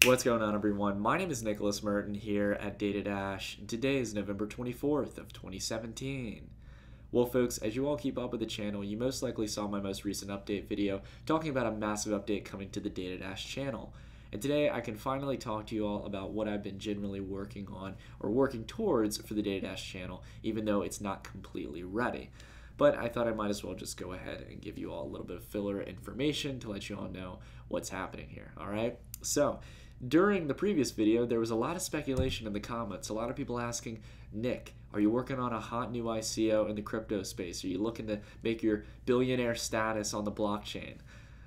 What's going on, everyone? My name is Nicholas Merton here at DataDash, and today is November 24th of 2017. Well, folks, as you all keep up with the channel, you most likely saw my most recent update video talking about a massive update coming to the DataDash channel. And today I can finally talk to you all about what I've been generally working on or working towards for the DataDash channel, even though it's not completely ready. But I thought I might as well just go ahead and give you all a little bit of filler information to let you all know what's happening here, all right? So, during the previous video, there was a lot of speculation in the comments. A lot of people asking, Nick, are you working on a hot new ICO in the crypto space? Are you looking to make your billionaire status on the blockchain?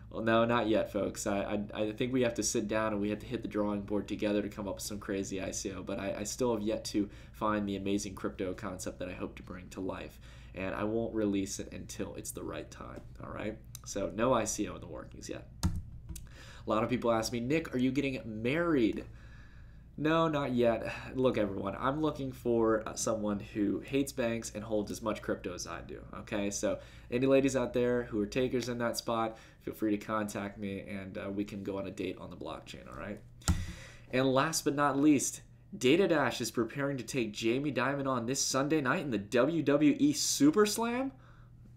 Well, no, not yet, folks. I think we have to sit down and we have to hit the drawing board together to come up with some crazy ICO, but I still have yet to find the amazing crypto concept that I hope to bring to life, and I won't release it until it's the right time, all right? So no ICO in the workings yet. A lot of people ask me, Nick, are you getting married? No, not yet. Look, everyone, I'm looking for someone who hates banks and holds as much crypto as I do, okay? So any ladies out there who are takers in that spot, feel free to contact me and we can go on a date on the blockchain, all right? And last but not least, DataDash is preparing to take Jamie Dimon on this Sunday night in the WWE SUPERSLAM?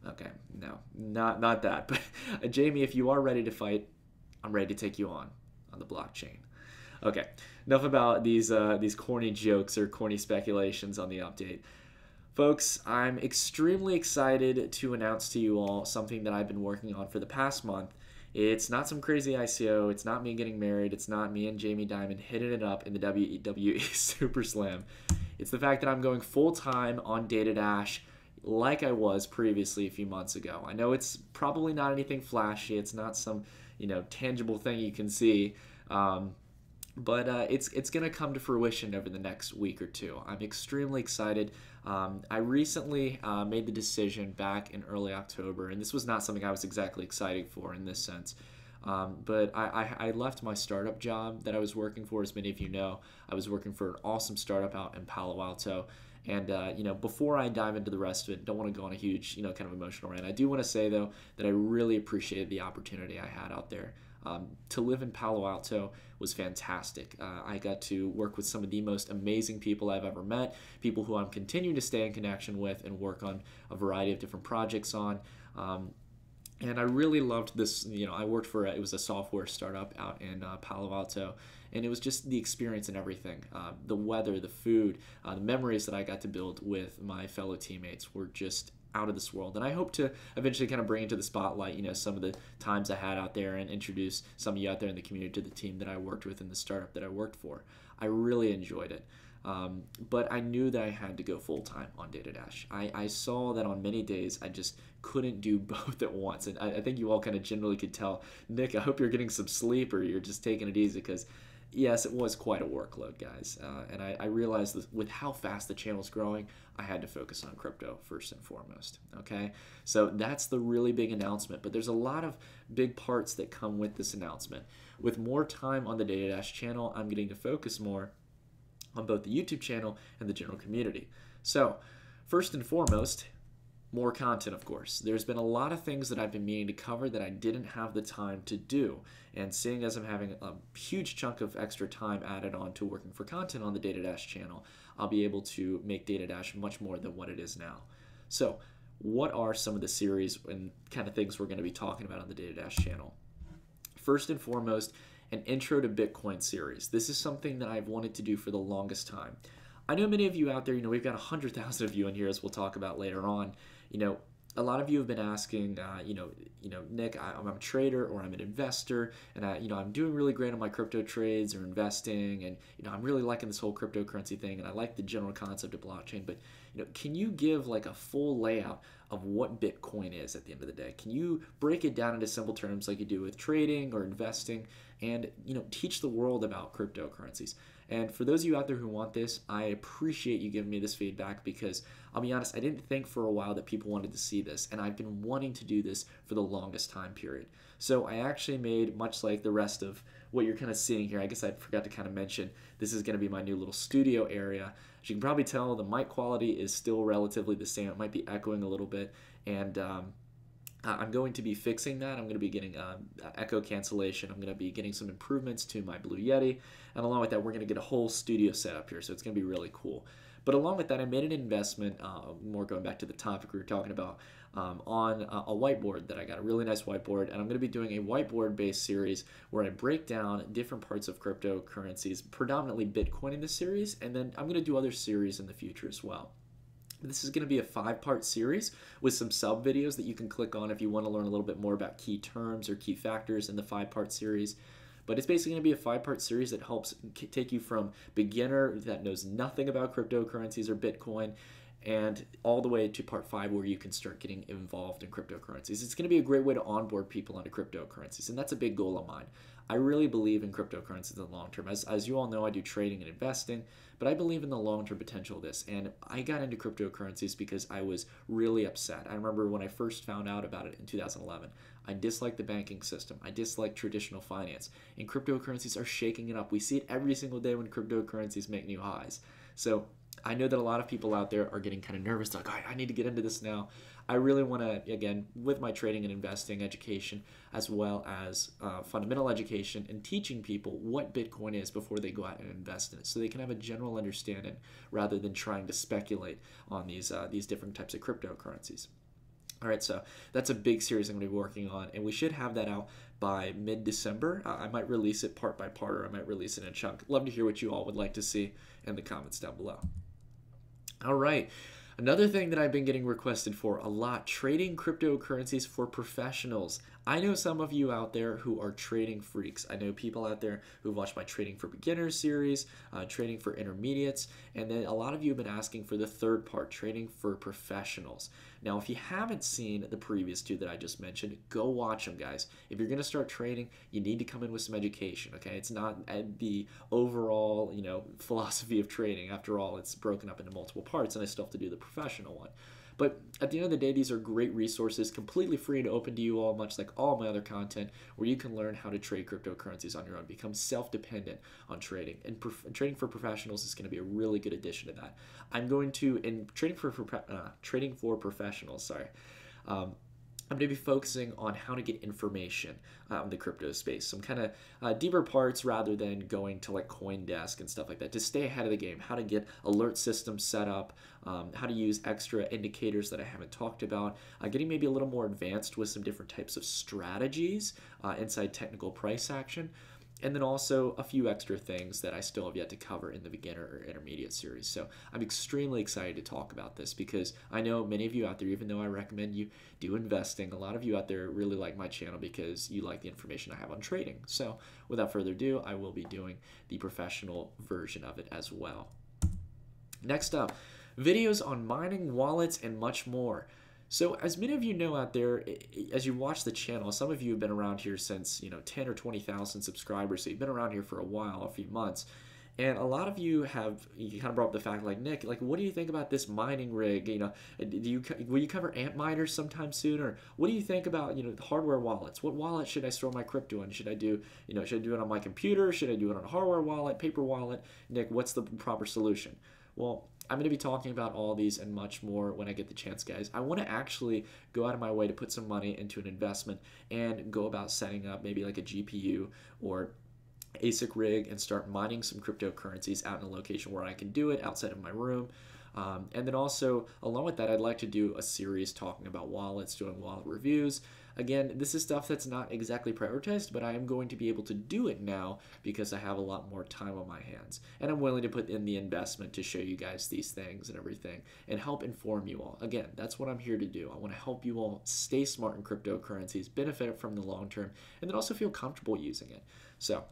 Okay, no, not that. But Jamie, if you are ready to fight, I'm ready to take you on the blockchain. Okay, enough about these corny jokes or corny speculations on the update. Folks, I'm extremely excited to announce to you all something that I've been working on for the past month. It's not some crazy ICO, it's not me getting married, it's not me and Jamie Dimon hitting it up in the WWE SuperSlam. It's the fact that I'm going full-time on DataDash like I was previously a few months ago. I know it's probably not anything flashy, it's not some tangible thing you can see, but it's going to come to fruition over the next week or two. I'm extremely excited. I recently made the decision back in early October, and this was not something I was exactly excited for in this sense, but I left my startup job that I was working for. As many of you know, I was working for an awesome startup out in Palo Alto. And, before I dive into the rest of it, don't want to go on a huge, kind of emotional rant. I do want to say, though, that I really appreciated the opportunity I had out there. To live in Palo Alto was fantastic. I got to work with some of the most amazing people I've ever met, people who I'm continuing to stay in connection with and work on a variety of different projects on. And I really loved this, I worked for, it was a software startup out in Palo Alto, and it was just the experience and everything. The weather, the food, the memories that I got to build with my fellow teammates were just out of this world. And I hope to eventually kind of bring into the spotlight, some of the times I had out there and introduce some of you out there in the community to the team that I worked with in the startup that I worked for. I really enjoyed it. But I knew that I had to go full-time on DataDash. I saw that on many days I just couldn't do both at once. And I think you all kind of generally could tell, Nick, I hope you're getting some sleep or you're just taking it easy, because yes, it was quite a workload, guys. And I realized that with how fast the channel's growing, I had to focus on crypto first and foremost, okay? So that's the really big announcement, but there's a lot of big parts that come with this announcement. With more time on the DataDash channel, I'm getting to focus more on both the YouTube channel and the general community. So, first and foremost, more content, of course. There's been a lot of things that I've been meaning to cover that I didn't have the time to do. And seeing as I'm having a huge chunk of extra time added on to working for content on the DataDash channel, I'll be able to make DataDash much more than what it is now. So, what are some of the series and kind of things we're going to be talking about on the DataDash channel? First and foremost, an Intro to Bitcoin series. This is something that I've wanted to do for the longest time. I know many of you out there, we've got 100,000 of you in here, as we'll talk about later on. A lot of you have been asking, Nick, I'm a trader or I'm an investor, and I'm doing really great on my crypto trades or investing, and I'm really liking this whole cryptocurrency thing, and I like the general concept of blockchain. But can you give like a full layout of what Bitcoin is at the end of the day? Can you break it down into simple terms like you do with trading or investing, and teach the world about cryptocurrencies? And for those of you out there who want this, I appreciate you giving me this feedback, because I'll be honest, I didn't think for a while that people wanted to see this, and I've been wanting to do this for the longest time period. So I actually made, much like the rest of what you're kind of seeing here, I guess I forgot to kind of mention, this is going to be my new little studio area. As you can probably tell, the mic quality is still relatively the same. It might be echoing a little bit, and I'm going to be fixing that. I'm going to be getting echo cancellation. I'm going to be getting some improvements to my Blue Yeti. And along with that, we're going to get a whole studio set up here. So it's going to be really cool. But along with that, I made an investment, more going back to the topic we were talking about, on a whiteboard that I got, a really nice whiteboard. And I'm going to be doing a whiteboard-based series where I break down different parts of cryptocurrencies, predominantly Bitcoin in this series. And then I'm going to do other series in the future as well. This is going to be a 5-part series with some sub videos that you can click on if you want to learn a little bit more about key terms or key factors in the 5-part series. But it's basically going to be a 5-part series that helps take you from beginner that knows nothing about cryptocurrencies or Bitcoin and all the way to part 5 where you can start getting involved in cryptocurrencies. It's going to be a great way to onboard people onto cryptocurrencies, and that's a big goal of mine. I really believe in cryptocurrencies in the long term. As you all know, I do trading and investing, but I believe in the long-term potential of this. And I got into cryptocurrencies because I was really upset. I remember when I first found out about it in 2011, I disliked the banking system. I disliked traditional finance. And cryptocurrencies are shaking it up. We see it every single day when cryptocurrencies make new highs. So I know that a lot of people out there are getting kind of nervous, like, I need to get into this now. I really want to, again, with my trading and investing education, as well as fundamental education and teaching people what Bitcoin is before they go out and invest in it, so they can have a general understanding rather than trying to speculate on these different types of cryptocurrencies. All right, so that's a big series I'm going to be working on, and we should have that out by mid-December. I might release it part by part, or I might release it in a chunk. Love to hear what you all would like to see in the comments down below. All right. Another thing that I've been getting requested for a lot, trading cryptocurrencies for professionals. I know some of you out there who are trading freaks. I know people out there who've watched my Trading for Beginners series, Trading for Intermediates, and then a lot of you have been asking for the third part, Trading for Professionals. Now, if you haven't seen the previous two that I just mentioned, go watch them, guys. If you're going to start trading, you need to come in with some education, okay? It's not the overall, philosophy of trading. After all, it's broken up into multiple parts, and I still have to do the professional one. But at the end of the day, these are great resources, completely free and open to you all, much like all my other content, where you can learn how to trade cryptocurrencies on your own, become self-dependent on trading. And trading for professionals is going to be a really good addition to that. I'm going to, in trading for professionals, sorry, I'm going to be focusing on how to get information in the crypto space. Some kind of deeper parts rather than going to like CoinDesk and stuff like that to stay ahead of the game, how to get alert systems set up, how to use extra indicators that I haven't talked about, getting maybe a little more advanced with some different types of strategies inside technical price action. And then also a few extra things that I still have yet to cover in the beginner or intermediate series. So I'm extremely excited to talk about this because I know many of you out there, even though I recommend you do investing, a lot of you out there really like my channel because you like the information I have on trading. So without further ado, I will be doing the professional version of it as well. Next up, videos on mining, wallets, and much more. So as many of you know out there, as you watch the channel, some of you have been around here since 10 or 20,000 subscribers, so you've been around here for a while, a few months, and a lot of you kind of brought up the fact, like, Nick, like, what do you think about this mining rig? Will you cover amp miners sometime soon, or what do you think about hardware wallets? What wallet should I store my crypto in? Should I do should I do it on my computer? Should I do it on a hardware wallet, paper wallet? Nick, what's the proper solution? Well, I'm going to be talking about all these and much more when I get the chance, guys. I want to actually go out of my way to put some money into an investment and go about setting up maybe like a GPU or ASIC rig and start mining some cryptocurrencies out in a location where I can do it outside of my room. And then also, along with that, I'd like to do a series talking about wallets, doing wallet reviews. Again, this is stuff that's not exactly prioritized, but I am going to be able to do it now because I have a lot more time on my hands. And I'm willing to put in the investment to show you guys these things and everything and help inform you all. Again, that's what I'm here to do. I want to help you all stay smart in cryptocurrencies, benefit from the long term, and then also feel comfortable using it. So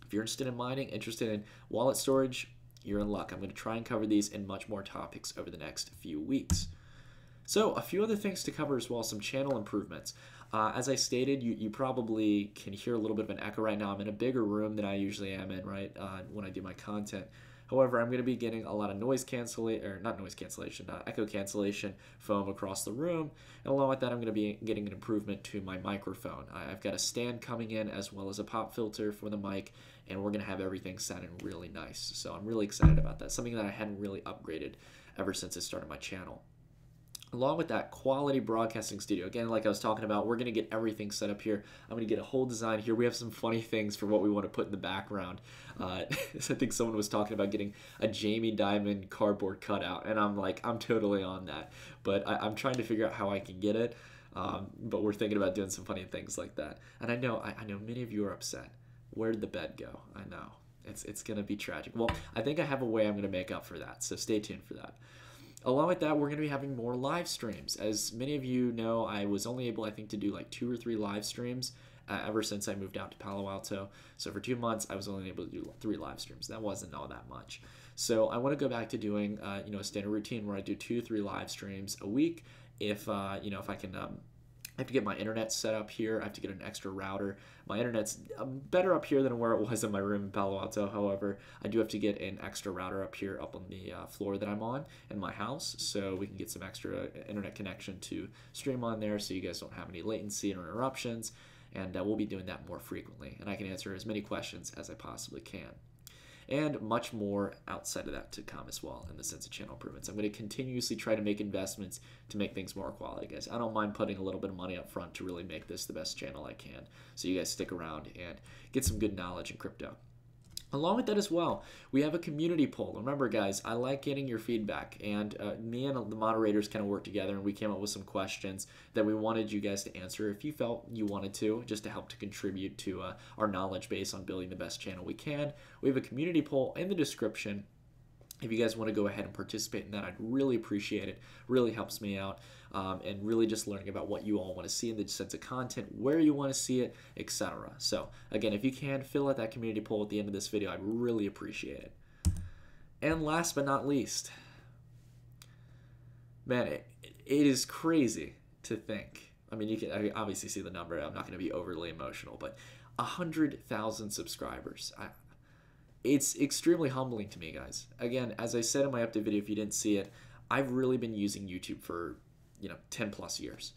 if you're interested in mining, interested in wallet storage, you're in luck. I'm going to try and cover these and much more topics over the next few weeks. So a few other things to cover as well, some channel improvements. As I stated, you probably can hear a little bit of an echo right now. I'm in a bigger room than I usually am in, right, when I do my content. However, I'm going to be getting a lot of echo cancellation foam across the room. And along with that, I'm going to be getting an improvement to my microphone. I've got a stand coming in as well as a pop filter for the mic, and we're going to have everything sounding really nice. So I'm really excited about that, something that I hadn't really upgraded ever since I started my channel. Along with that, quality broadcasting studio. Again, like I was talking about, we're going to get everything set up here. I'm going to get a whole design here. We have some funny things for what we want to put in the background. I think someone was talking about getting a Jamie Dimon cardboard cutout, and I'm like, I'm totally on that. But I'm trying to figure out how I can get it. But we're thinking about doing some funny things like that. And I know many of you are upset. Where did the bed go? I know. It's going to be tragic. Well, I think I have a way I'm going to make up for that. So stay tuned for that. Along with that, we're going to be having more live streams. As many of you know, I was only able, I think, to do like 2 or 3 live streams ever since I moved out to Palo Alto. So for 2 months, I was only able to do 3 live streams. That wasn't all that much. So I want to go back to doing, a standard routine where I do 2 to 3 live streams a week. If I can. I have to get my internet set up here. I have to get an extra router. My internet's better up here than where it was in my room in Palo Alto. However, I do have to get an extra router up here up on the floor that I'm on in my house, so we can get some extra internet connection to stream on there so you guys don't have any latency or interruptions. And we'll be doing that more frequently. And I can answer as many questions as I possibly can. And much more outside of that to come as well in the sense of channel improvements. I'm going to continuously try to make investments to make things more quality, guys. I don't mind putting a little bit of money up front to really make this the best channel I can. So you guys stick around and get some good knowledge in crypto. Along with that as well, we have a community poll. Remember, guys, I like getting your feedback, and me and the moderators kind of worked together, and we came up with some questions that we wanted you guys to answer if you felt you wanted to, just to help to contribute to our knowledge base on building the best channel we can. We have a community poll in the description. If you guys want to go ahead and participate in that, I'd really appreciate it. Really helps me out, and really just learning about what you all want to see in the sense of content, where you want to see it, etc. So again, if you can, fill out that community poll at the end of this video. I'd really appreciate it. And last but not least, man, it is crazy to think. I mean, you can obviously see the number. I'm not going to be overly emotional, but 100,000 subscribers. It's extremely humbling to me, guys. Again, as I said in my update video, if you didn't see it, I've really been using YouTube for 10 plus years.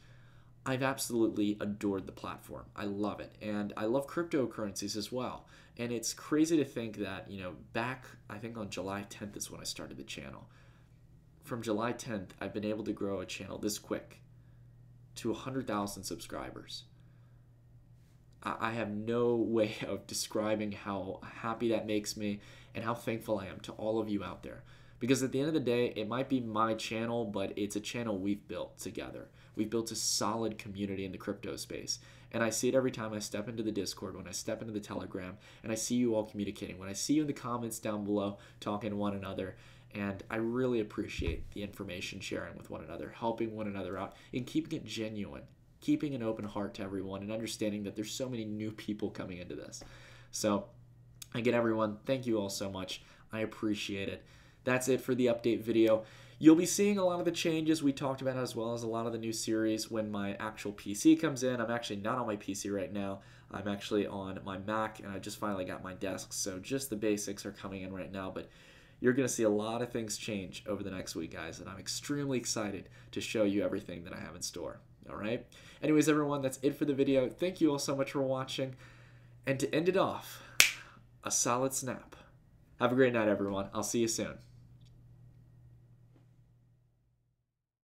I've absolutely adored the platform. I love it, and I love cryptocurrencies as well. And it's crazy to think that back, I think on July 10th is when I started the channel. From July 10th, I've been able to grow a channel this quick to 100,000 subscribers. I have no way of describing how happy that makes me and how thankful I am to all of you out there. Because at the end of the day, it might be my channel, but it's a channel we've built together. We've built a solid community in the crypto space. And I see it every time I step into the Discord, when I step into the Telegram, and I see you all communicating, when I see you in the comments down below talking to one another. And I really appreciate the information sharing with one another, helping one another out, and keeping it genuine. Keeping an open heart to everyone and understanding that there's so many new people coming into this. So again, everyone, thank you all so much. I appreciate it. That's it for the update video. You'll be seeing a lot of the changes we talked about, as well as a lot of the new series when my actual PC comes in. I'm actually not on my PC right now. I'm actually on my Mac, and I just finally got my desk. So just the basics are coming in right now, but you're going to see a lot of things change over the next week, guys, and I'm extremely excited to show you everything that I have in store. All right. Anyways, everyone, that's it for the video. Thank you all so much for watching. And to end it off, a solid snap. Have a great night, everyone. I'll see you soon.